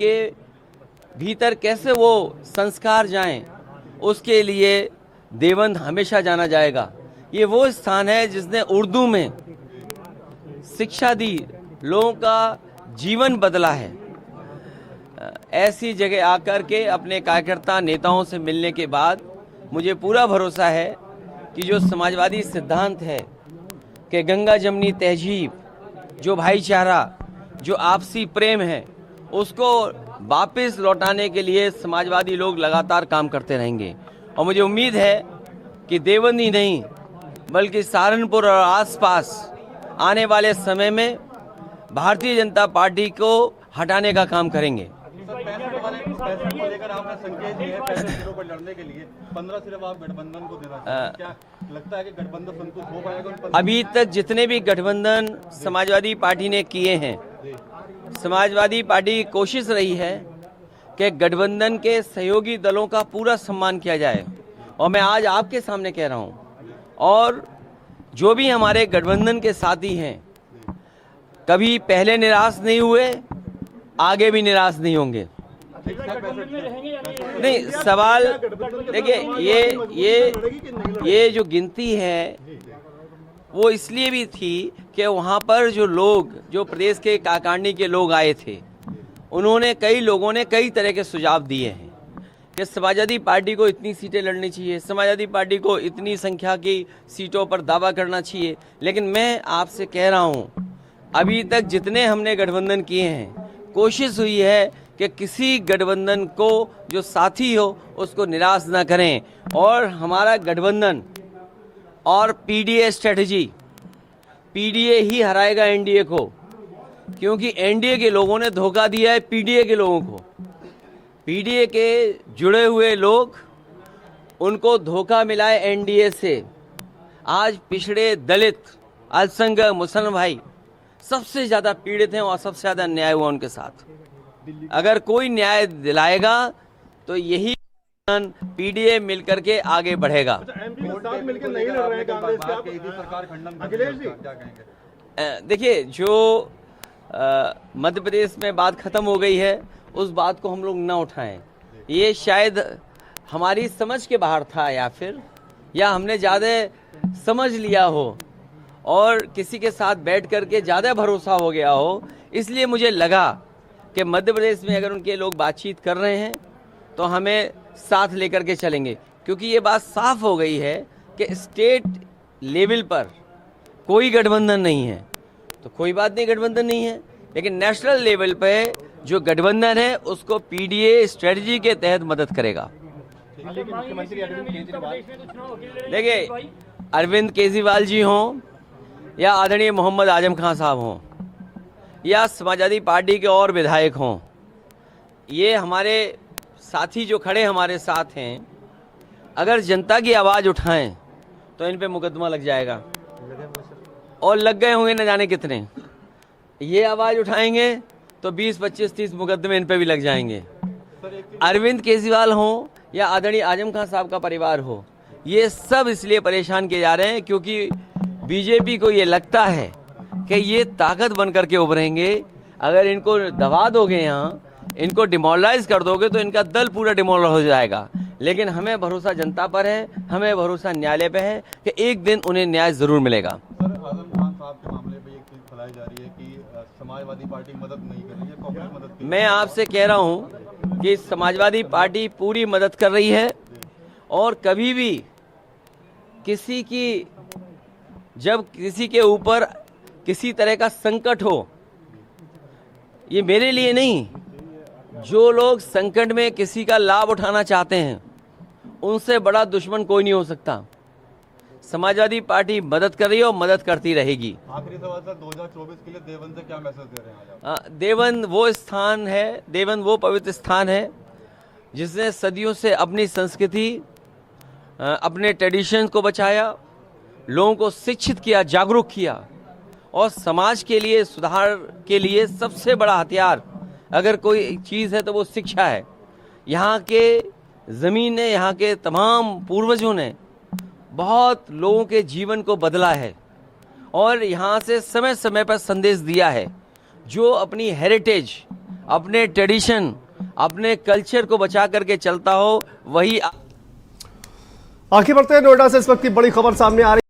के भीतर कैसे वो संस्कार जाएं, उसके लिए देवबंद हमेशा जाना जाएगा। ये वो स्थान है जिसने उर्दू में शिक्षा दी, लोगों का जीवन बदला है। ऐसी जगह आकर के अपने कार्यकर्ता नेताओं से मिलने के बाद मुझे पूरा भरोसा है कि जो समाजवादी सिद्धांत है कि गंगा जमनी तहजीब, जो भाईचारा, जो आपसी प्रेम है, उसको वापस लौटाने के लिए समाजवादी लोग लगातार काम करते रहेंगे। और मुझे उम्मीद है कि देवबंद ही नहीं बल्कि सहारनपुर और आसपास आने वाले समय में भारतीय जनता पार्टी को हटाने का काम करेंगे। पैसे को लेकर आपने संकेत दिए हैं 65 सीटों पर लड़ने के लिए, 15 सिर्फ आप गठबंधन को देना चाहते हैं। क्या लगता है कि गठबंधन संतुष्ट हो पाएगा? अभी तक जितने भी गठबंधन समाजवादी पार्टी ने किए हैं, समाजवादी पार्टी की कोशिश रही है कि गठबंधन के सहयोगी दलों का पूरा सम्मान किया जाए। और मैं आज आपके सामने कह रहा हूं, और जो भी हमारे गठबंधन के साथी हैं कभी पहले निराश नहीं हुए, आगे भी निराश नहीं होंगे। नहीं, सवाल देखिए, ये जो गिनती है वो इसलिए भी थी कि वहाँ पर जो लोग, जो प्रदेश के काकांडी के लोग आए थे, उन्होंने, कई लोगों ने कई तरह के सुझाव दिए हैं कि समाजवादी पार्टी को इतनी सीटें लड़नी चाहिए, समाजवादी पार्टी को इतनी संख्या की सीटों पर दावा करना चाहिए। लेकिन मैं आपसे कह रहा हूँ, अभी तक जितने हमने गठबंधन किए हैं, कोशिश हुई है कि किसी गठबंधन को जो साथी हो उसको निराश ना करें। और हमारा गठबंधन और पीडीए स्ट्रेटजी, पीडीए ही हराएगा एनडीए को, क्योंकि एनडीए के लोगों ने धोखा दिया है पीडीए के लोगों को। पीडीए के जुड़े हुए लोग, उनको धोखा मिला है एनडीए से। आज पिछड़े, दलित, अल्पसंख्यक, मुसलमान भाई सबसे ज़्यादा पीड़ित हैं और सबसे ज़्यादा न्याय हुआ उनके साथ। अगर कोई न्याय दिलाएगा तो यही पीडीए मिलकर के आगे बढ़ेगा। देखिए, जो मध्य प्रदेश में बात खत्म हो गई है, उस बात को हम लोग ना उठाएं। ये शायद हमारी समझ के बाहर था, या हमने ज़्यादा समझ लिया हो और किसी के साथ बैठ करके ज़्यादा भरोसा हो गया हो। इसलिए मुझे लगा कि मध्य प्रदेश में अगर उनके लोग बातचीत कर रहे हैं तो हमें साथ लेकर के चलेंगे, क्योंकि ये बात साफ हो गई है कि स्टेट लेवल पर कोई गठबंधन नहीं है। तो कोई बात नहीं, गठबंधन नहीं है, लेकिन नेशनल लेवल पे जो गठबंधन है उसको पीडीए स्ट्रेटजी के तहत मदद करेगा। देखिए, अरविंद केजरीवाल जी हों या आदरणीय मोहम्मद आजम खान साहब हों या समाजवादी पार्टी के और विधायक हों, ये हमारे साथी जो खड़े हमारे साथ हैं, अगर जनता की आवाज़ उठाएं तो इन पे मुकदमा लग जाएगा, और लग गए होंगे न जाने कितने। ये आवाज़ उठाएंगे तो 20, 25, 30 मुकदमे इन पे भी लग जाएंगे। अरविंद केजरीवाल हों या आदरणीय आजम खान साहब का परिवार हो, ये सब इसलिए परेशान किए जा रहे हैं क्योंकि बीजेपी को ये लगता है कि ये ताकत बन करके उभरेंगे। अगर इनको दबा दोगे, यहाँ इनको डिमोरलाइज कर दोगे तो इनका दल पूरा डिमोरलाइज हो जाएगा। लेकिन हमें भरोसा जनता पर है, हमें भरोसा न्यायालय पे है कि एक दिन उन्हें न्याय जरूर मिलेगा। सर, आजम खान साहब के मामले पे एक चीज फैलाई जा रही है कि समाजवादी पार्टी मदद नहीं कर रही है, कांग्रेस मदद कर रही है। मैं आपसे कह रहा हूँ कि समाजवादी पार्टी पूरी मदद कर रही है, और कभी भी किसी की, जब किसी के ऊपर किसी तरह का संकट हो, ये मेरे लिए नहीं, जो लोग संकट में किसी का लाभ उठाना चाहते हैं उनसे बड़ा दुश्मन कोई नहीं हो सकता। समाजवादी पार्टी मदद कर रही है और मदद करती रहेगी। आखिरी सवाल सर, 2024 के लिए देवबंद से क्या मैसेज दे रहे हैं आज? देवबंद वो स्थान है, देवबंद वो पवित्र स्थान है जिसने सदियों से अपनी संस्कृति, अपने ट्रेडिशन को बचाया, लोगों को शिक्षित किया, जागरूक किया, और समाज के लिए, सुधार के लिए सबसे बड़ा हथियार अगर कोई चीज़ है तो वो शिक्षा है। यहाँ के ज़मीन ने, यहाँ के तमाम पूर्वजों ने बहुत लोगों के जीवन को बदला है, और यहाँ से समय समय पर संदेश दिया है। जो अपनी हेरिटेज, अपने ट्रेडिशन, अपने कल्चर को बचा करके चलता हो, वही। आगे बढ़ते हैं, नोएडा से इस वक्त की बड़ी खबर सामने आ रही है।